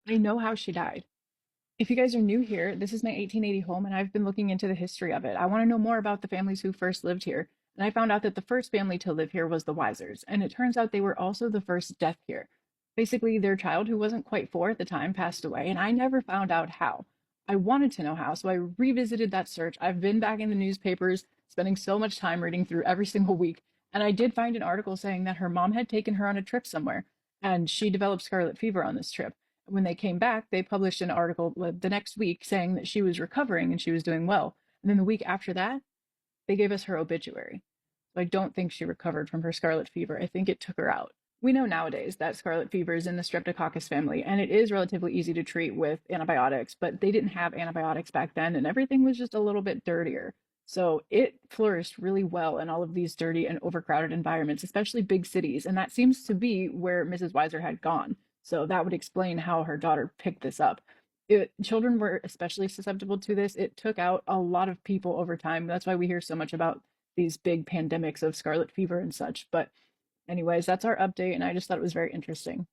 I know how she died. If you guys are new here, this is my 1880 home, and I've been looking into the history of it. I want to know more about the families who first lived here. And I found out that the first family to live here was the Wisers, and it turns out they were also the first death here. Basically, their child, who wasn't quite 4 at the time, passed away, and I never found out how. I wanted to know how, so I revisited that search. I've been back in the newspapers, spending so much time reading through every single week, and I did find an article saying that her mom had taken her on a trip somewhere, and she developed scarlet fever on this trip. When they came back, they published an article the next week saying that she was recovering and she was doing well. And then the week after that, they gave us her obituary. So I don't think she recovered from her scarlet fever. I think it took her out. We know nowadays that scarlet fever is in the Streptococcus family, and it is relatively easy to treat with antibiotics, but they didn't have antibiotics back then, and everything was just a little bit dirtier. So it flourished really well in all of these dirty and overcrowded environments, especially big cities, and that seems to be where Mrs. Weiser had gone. So that would explain how her daughter picked this up. Children were especially susceptible to this. It took out a lot of people over time. That's why we hear so much about these big pandemics of scarlet fever and such. But anyways, that's our update, and I just thought it was very interesting.